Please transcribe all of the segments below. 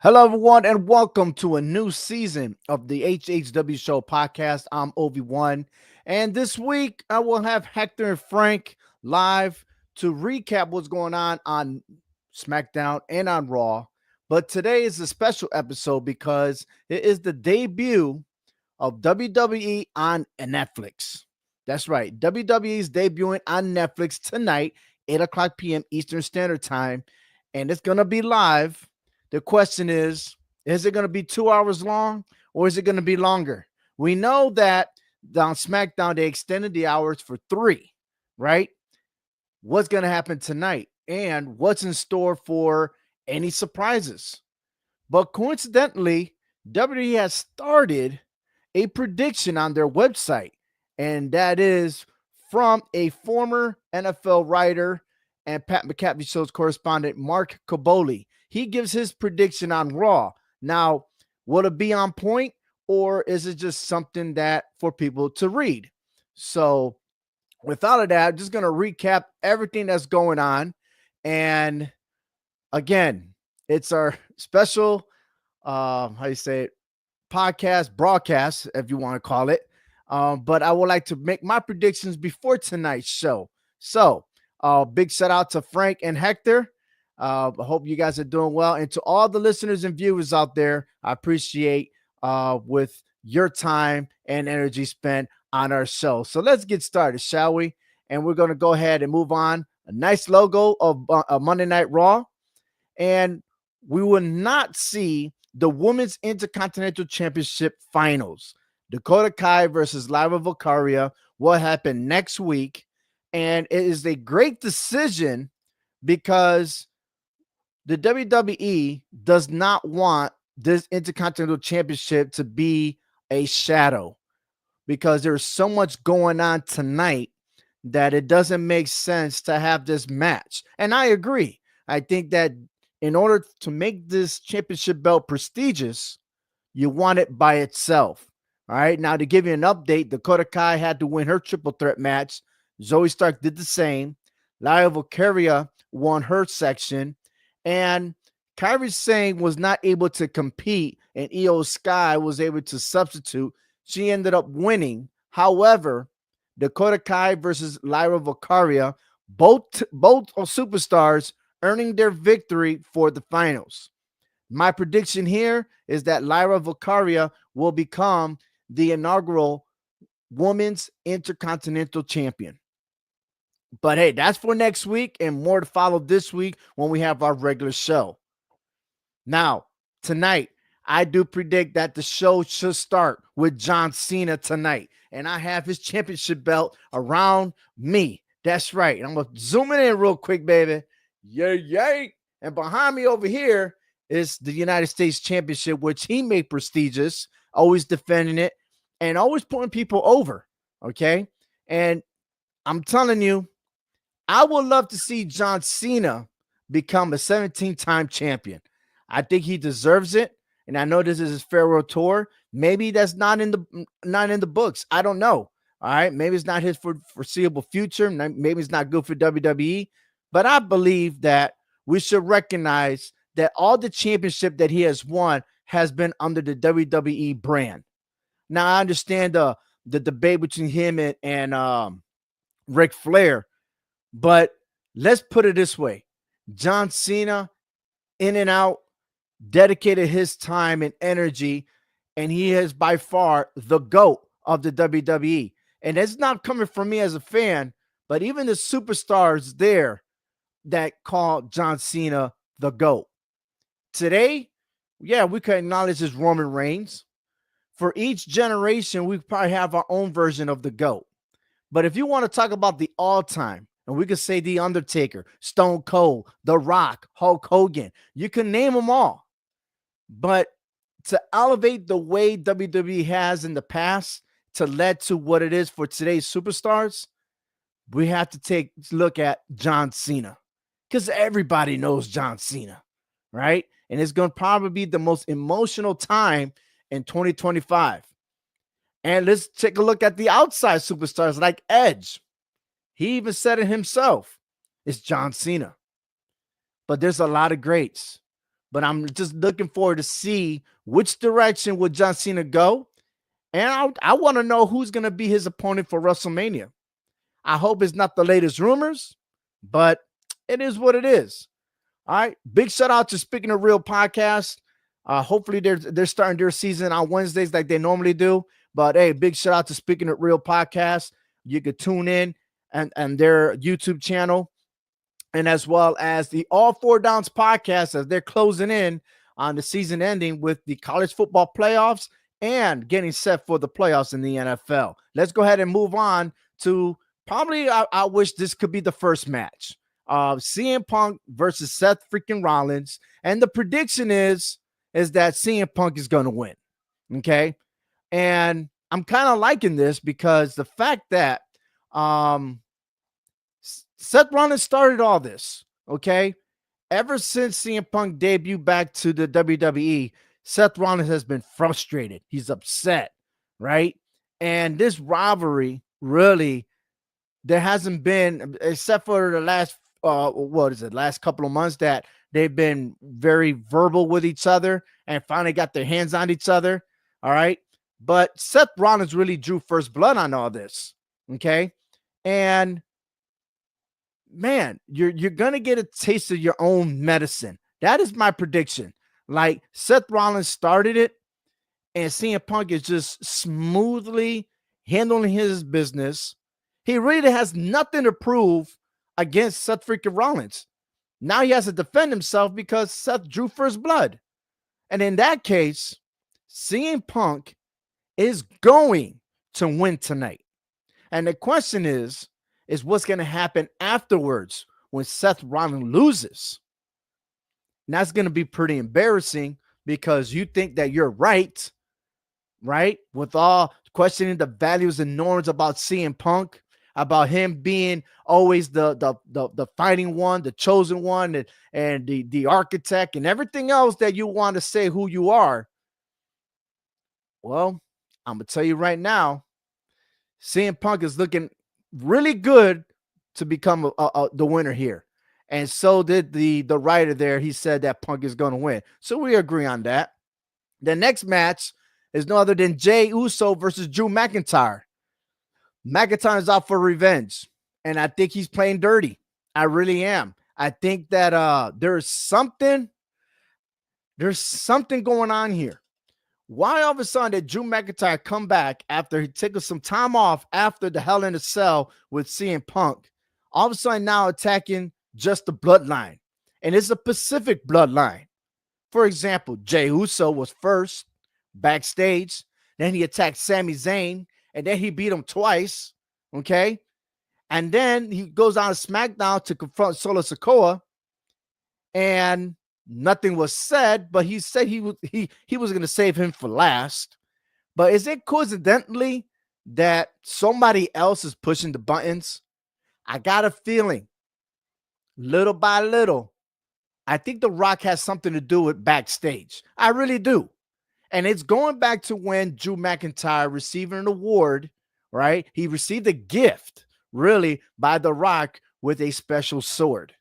Hello, everyone, and welcome to a new season of the HHW Show podcast. I'm Obi-Wan, and this week I will have Hector and Frank live to recap what's going on SmackDown and on Raw. But today is a special episode because it is the debut of WWE on Netflix. That's right, WWE is debuting on Netflix tonight, 8 o'clock p.m. Eastern Standard Time, and it's going to be live. The question is it going to be 2 hours long or is it going to be longer? We know that on SmackDown, they extended the hours for 3, right? What's going to happen tonight and what's in store for any surprises? But coincidentally, WWE has started a prediction on their website, and that is from a former NFL writer and Pat McAfee Show's correspondent, Mark Caboli. He gives his prediction on Raw. Now, will it be on point or is it just something that for people to read? So, without a doubt, I'm just going to recap everything that's going on. And again, it's our special, how you say it, podcast, broadcast, if you want to call it. But I would like to make my predictions before tonight's show. So, big shout out to Frank and Hector. I hope you guys are doing well. And to all the listeners and viewers out there, I appreciate with your time and energy spent on our show. So let's get started, shall we? And we're going to go ahead and move on. A nice logo of Monday Night Raw. And we will not see the Women's Intercontinental Championship Finals. Dakota Kai versus Lyra Valkyria will happen next week. And it is a great decision because the WWE does not want this Intercontinental Championship to be a shadow because there's so much going on tonight that it doesn't make sense to have this match. And I agree. I think that in order to make this championship belt prestigious, you want it by itself. All right. Now, to give you an update, Dakota Kai had to win her triple threat match. Zoe Stark did the same. Lyra Valkyria won her section. And Kairi Sane was not able to compete, and Io Sky was able to substitute. She ended up winning. However, Dakota Kai versus Lyra Valkyria, both are superstars earning their victory for the finals. My prediction here is that Lyra Valkyria will become the inaugural Women's Intercontinental Champion. But hey, that's for next week and more to follow this week when we have our regular show. Now, tonight, I do predict that the show should start with John Cena tonight. And I have his championship belt around me. That's right. I'm going to zoom it in real quick, baby. Yay, yay. And behind me over here is the United States Championship, which he made prestigious, always defending it and always putting people over. Okay. And I'm telling you, I would love to see John Cena become a 17-time champion. I think he deserves it. And I know this is his farewell tour. Maybe that's not in the books. I don't know. All right. Maybe it's not his foreseeable future. Maybe it's not good for WWE. But I believe that we should recognize that all the championship that he has won has been under the WWE brand. Now, I understand the debate between him and Ric Flair. But let's put it this way. John Cena, in and out, dedicated his time and energy, and he is by far the GOAT of the WWE. And it's not coming from me as a fan, but even the superstars there that call John Cena the GOAT. Today, yeah, we can acknowledge his Roman Reigns. For each generation, we probably have our own version of the GOAT. But if you want to talk about the all-time, and we could say The Undertaker, Stone Cold, The Rock, Hulk Hogan. You can name them all. But to elevate the way WWE has in the past to lead to what it is for today's superstars, we have to take a look at John Cena. Because everybody knows John Cena, right? And it's going to probably be the most emotional time in 2025. And let's take a look at the outside superstars like Edge. He even said it himself. It's John Cena. But there's a lot of greats. but I'm just looking forward to see which direction would John Cena go. And I want to know who's going to be his opponent for WrestleMania. I hope it's not the latest rumors, but it is what it is. All right. Big shout out to Speaking of Real podcast. Hopefully they're starting their season on Wednesdays like they normally do. But hey, big shout out to Speaking of Real podcast. You could tune in and their YouTube channel, and as well as the All Four Downs podcast as they're closing in on the season ending with the college football playoffs and getting set for the playoffs in the NFL. Let's go ahead and move on to probably I wish this could be the first match. CM Punk versus Seth freaking Rollins. And the prediction is that CM Punk is going to win. Okay. And I'm kind of liking this because the fact that Seth Rollins started all this. Okay. Ever since CM Punk debuted back to the WWE, Seth Rollins has been frustrated. He's upset. Right. And this rivalry really, there hasn't been, except for the last last couple of months, that they've been very verbal with each other and finally got their hands on each other. All right. But Seth Rollins really drew first blood on all this. Okay. And man, you're gonna get a taste of your own medicine. That is my prediction. Like Seth Rollins started it, and CM Punk is just smoothly handling his business. He really has nothing to prove against Seth freaking Rollins. Now he has to defend himself because Seth drew first blood. And in that case, CM Punk is going to win tonight. And the question is what's going to happen afterwards when Seth Rollins loses? And that's going to be pretty embarrassing because you think that you're right? With all questioning the values and norms about CM Punk, about him being always the fighting one, the chosen one, and the architect, and everything else that you want to say who you are. Well, I'm gonna tell you right now, CM Punk is looking really good to become the winner here. And so did the writer there. He said that Punk is going to win. So we agree on that. The next match is no other than Jey Uso versus Drew McIntyre. McIntyre is out for revenge, and I think he's playing dirty. I really am. I think that there's something going on here. Why all of a sudden did Drew McIntyre come back after he took some time off after the Hell in a Cell with CM Punk? All of a sudden now attacking just the bloodline. And it's a Pacific bloodline. For example, Jey Uso was first backstage. Then he attacked Sami Zayn. And then he beat him twice. Okay. And then he goes on to SmackDown to confront Solo Sikoa. And nothing was said, but he said he was going to save him for last. But is it coincidentally that somebody else is pushing the buttons? I got a feeling, little by little, I think The Rock has something to do with backstage. I really do. And it's going back to when Drew McIntyre received an award, right? He received a gift, really, by The Rock with a special sword.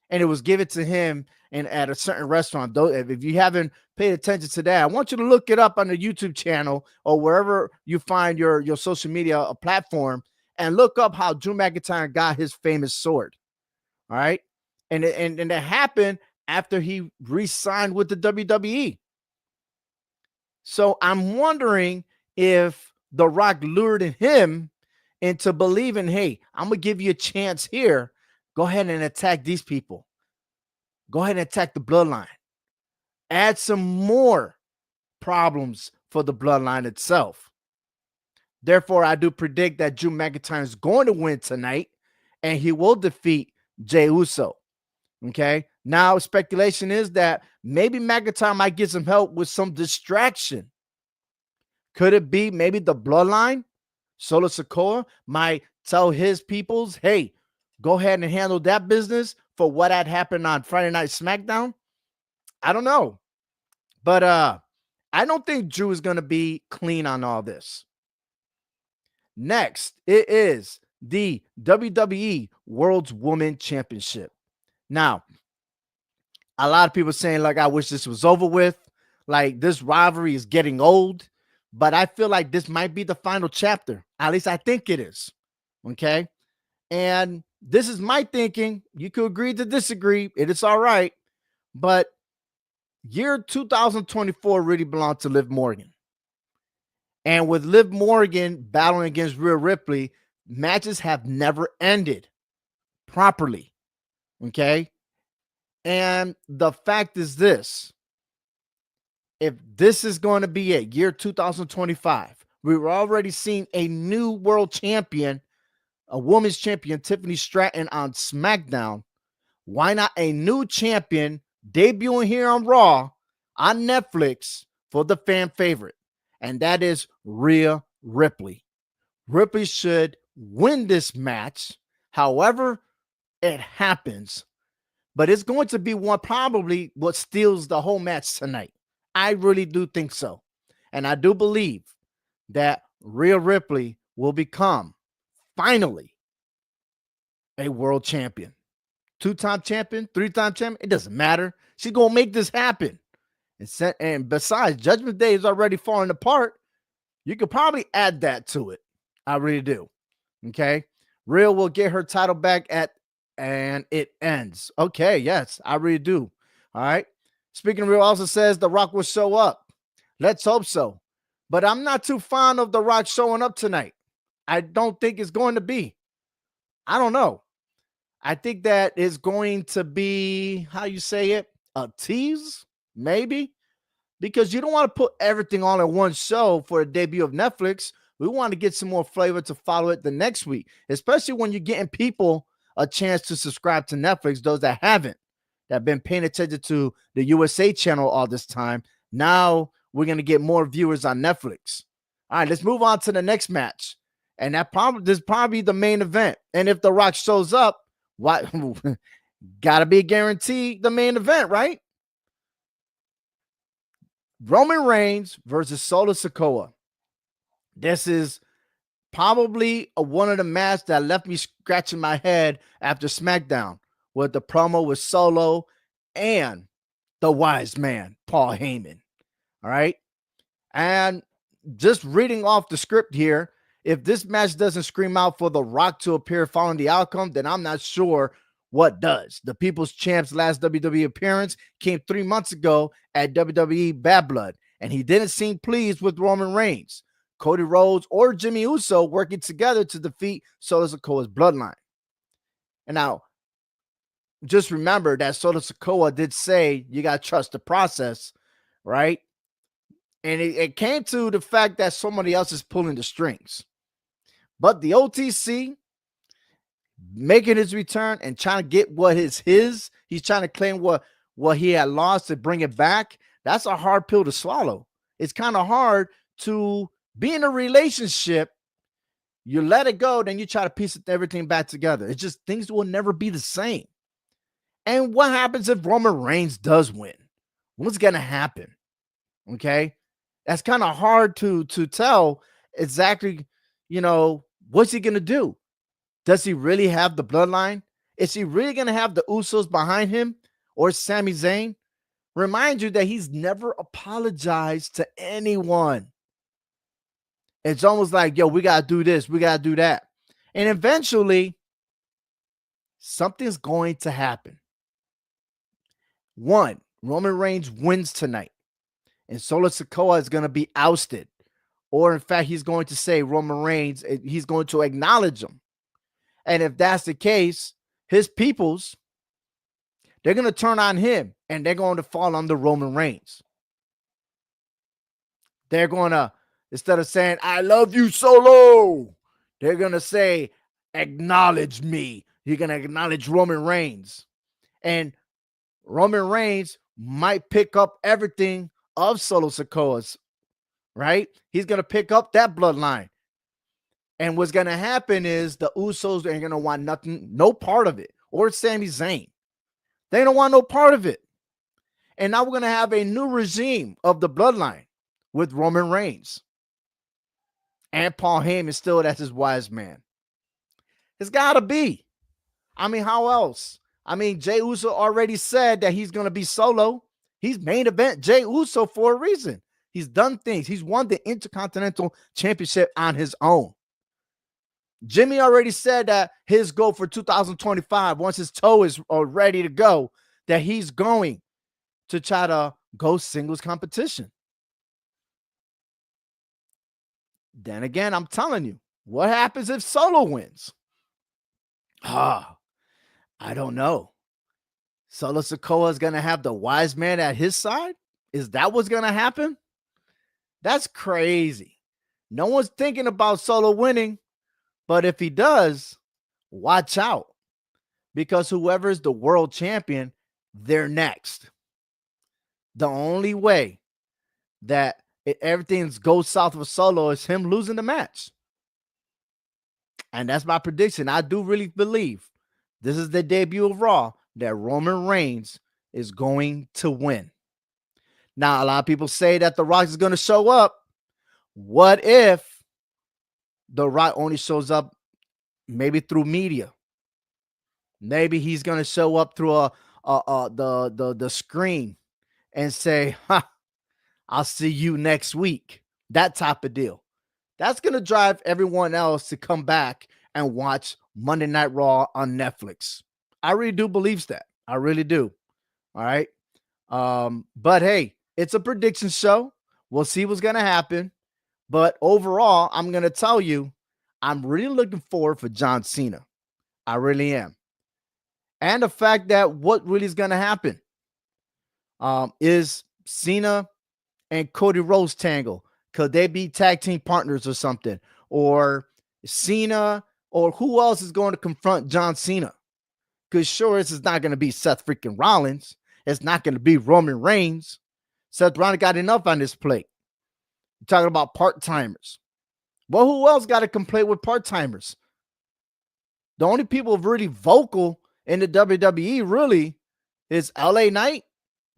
And it was given to him at a certain restaurant. Though, if you haven't paid attention to that, I want you to look it up on the YouTube channel or wherever you find your social media platform and look up how Drew McIntyre got his famous sword. All right. And it happened after he re-signed with the WWE. So I'm wondering if The Rock lured him into believing, hey, I'm going to give you a chance here. Go ahead and attack these people. Go ahead and attack the bloodline. Add some more problems for the bloodline itself. Therefore, I do predict that Drew McIntyre is going to win tonight, and he will defeat Jey Uso. Okay. Now, speculation is that maybe McIntyre might get some help with some distraction. Could it be maybe the bloodline? Solo Sikoa might tell his peoples, hey, go ahead and handle that business for what had happened on Friday Night SmackDown. I don't know. But I don't think Drew is going to be clean on all this. Next, it is the WWE World's Women Championship. Now, A lot of people saying, like, I wish this was over with. Like, this rivalry is getting old. But I feel like this might be the final chapter. At least I think it is. Okay. And this is my thinking. You could agree to disagree. It is all right. But year 2024 really belonged to Liv Morgan. And with Liv Morgan battling against Rhea Ripley, matches have never ended properly. Okay. And the fact is this: if this is going to be it, year 2025, we were already seeing a new world champion, a women's champion, Tiffany Stratton on SmackDown. Why not a new champion debuting here on Raw on Netflix for the fan favorite? And that is Rhea Ripley. Ripley should win this match, however it happens, but it's going to be one probably what steals the whole match tonight. I really do think so. And I do believe that Rhea Ripley will become finally a world champion. 2-time champion, 3-time champion, it doesn't matter. She's going to make this happen. And besides, Judgment Day is already falling apart. You could probably add that to it. I really do. Okay. Rhea will get her title back and it ends. Okay. Yes, I really do. All right. Speaking of Rhea also says The Rock will show up. Let's hope so. But I'm not too fond of The Rock showing up tonight. I don't think it's going to be. I don't know. I think that is going to be, how you say it, a tease, maybe, because you don't want to put everything all in one show for the debut of Netflix. We want to get some more flavor to follow it the next week, especially when you're getting people a chance to subscribe to Netflix, those that haven't, that have been paying attention to the USA channel all this time. Now we're going to get more viewers on Netflix. All right, let's move on to the next match. And this is probably the main event. And if The Rock shows up, what gotta be guaranteed the main event, right? Roman Reigns versus Solo Sikoa. This is probably one of the matches that left me scratching my head after SmackDown, with the promo with Solo and the wise man, Paul Heyman. All right. And just reading off the script here, if this match doesn't scream out for The Rock to appear following the outcome, then I'm not sure what does. The People's Champ's last WWE appearance came 3 months ago at WWE Bad Blood, and he didn't seem pleased with Roman Reigns, Cody Rhodes, or Jimmy Uso working together to defeat Solo Sikoa's bloodline. And now, just remember that Solo Sikoa did say you got to trust the process, right? And it came to the fact that somebody else is pulling the strings. But the OTC making his return and trying to get what is his. He's trying to claim what he had lost to bring it back. That's a hard pill to swallow. It's kind of hard to be in a relationship. You let it go, then you try to piece everything back together. It's just things will never be the same. And what happens if Roman Reigns does win? What's going to happen? Okay. That's kind of hard to tell exactly, what's he going to do? Does he really have the bloodline? Is he really going to have the Usos behind him or Sami Zayn? Remind you that he's never apologized to anyone. It's almost like, yo, we got to do this. We got to do that. And eventually, something's going to happen. One, Roman Reigns wins tonight, and Solo Sikoa is going to be ousted. Or in fact, he's going to say Roman Reigns, he's going to acknowledge him. And if that's the case, his peoples, they're going to turn on him and they're going to fall under Roman Reigns. They're going to, instead of saying, I love you, Solo, they're going to say, acknowledge me. You're going to acknowledge Roman Reigns. And Roman Reigns might pick up everything of Solo Sikoa's, right? He's going to pick up that bloodline. And what's going to happen is the Usos ain't going to want nothing, no part of it. Or Sami Zayn. They don't want no part of it. And now we're going to have a new regime of the bloodline with Roman Reigns. And Paul Heyman still as his wise man. It's got to be. I mean, how else? I mean, Jey Uso already said that he's going to be solo. He's main event Jey Uso for a reason. He's done things. He's won the Intercontinental Championship on his own. Jimmy already said that his goal for 2025, once his toe is ready to go, that he's going to try to go singles competition. Then again, I'm telling you, what happens if Solo wins? I don't know. Solo Sikoa is going to have the wise man at his side? Is that what's going to happen? That's crazy. No one's thinking about Solo winning, but if he does, watch out. Because whoever is the world champion, they're next. The only way that everything goes south with Solo is him losing the match. And that's my prediction. I do really believe this is the debut of Raw that Roman Reigns is going to win. Now, a lot of people say that The Rock is going to show up. What if The Rock only shows up maybe through media? Maybe he's going to show up through the screen and say, I'll see you next week. That type of deal. That's going to drive everyone else to come back and watch Monday Night Raw on Netflix. I really do believe that. I really do. All right. But hey, it's a prediction show. We'll see what's going to happen. But overall, I'm going to tell you, I'm really looking forward for John Cena. I really am. And the fact that what really is going to happen is Cena and Cody Rhodes tangle. Could they be tag team partners or something? Or Cena, or who else is going to confront John Cena? Because sure, this is not going to be Seth freaking Rollins. It's not going to be Roman Reigns. Seth Rollins got enough on his plate. You're talking about part-timers. Well, who else got to complain with part-timers? The only people really vocal in the WWE really is LA Knight,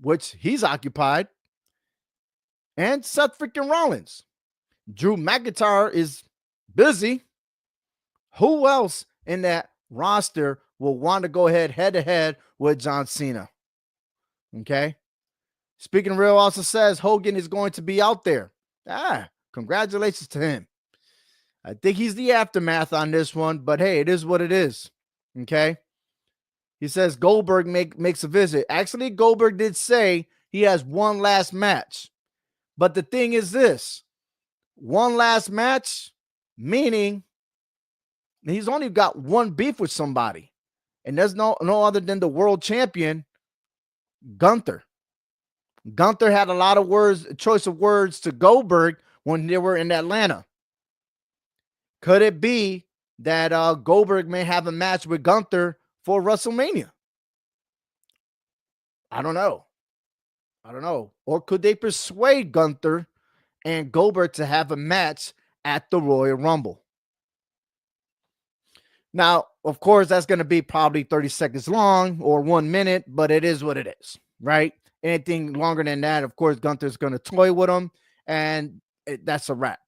which he's occupied, and Seth freaking Rollins. Drew McIntyre is busy. Who else in that roster will want to go head-to-head with John Cena? Okay. Speaking Real also says Hogan is going to be out there. Congratulations to him. I think he's the aftermath on this one, but hey, it is what it is. Okay. He says Goldberg makes a visit. Actually, Goldberg did say he has one last match. But the thing is this, one last match, meaning he's only got one beef with somebody. And there's no other than the world champion, Gunther. Gunther had a lot of choice of words to Goldberg when they were in Atlanta. Could it be that Goldberg may have a match with Gunther for WrestleMania? I don't know. Or could they persuade Gunther and Goldberg to have a match at the Royal Rumble? Now, of course, that's going to be probably 30 seconds long or 1 minute, but it is what it is, right? Anything longer than that, of course, Gunther's going to toy with him, and that's a wrap.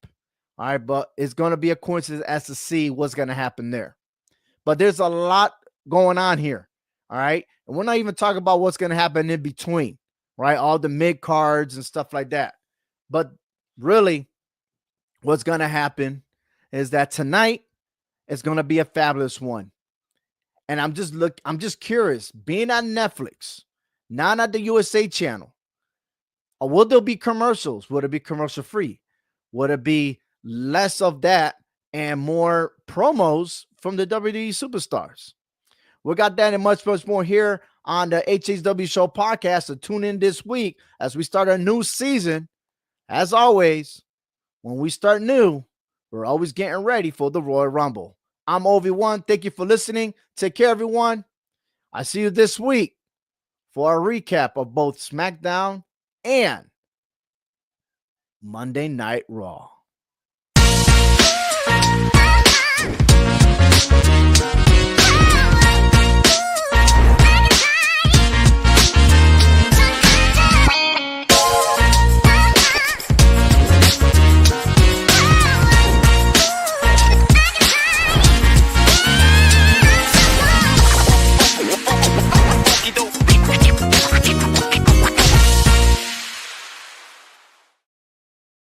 All right, but it's going to be a coincidence as to see what's going to happen there. But there's a lot going on here, all right? And we're not even talking about what's going to happen in between, right? All the mid cards and stuff like that. But really, what's going to happen is that tonight is going to be a fabulous one. And I'm just curious, being on Netflix, not at the USA channel, will there be commercials? Would it be commercial free? Would it be less of that and more promos from the WWE superstars? We got that and much, much more here on the HHW Show podcast. So tune in this week as we start a new season. As always, when we start new, we're always getting ready for the Royal Rumble. I'm Obi-Wan. Thank you for listening. Take care, everyone. I see you this week for a recap of both SmackDown and Monday Night Raw.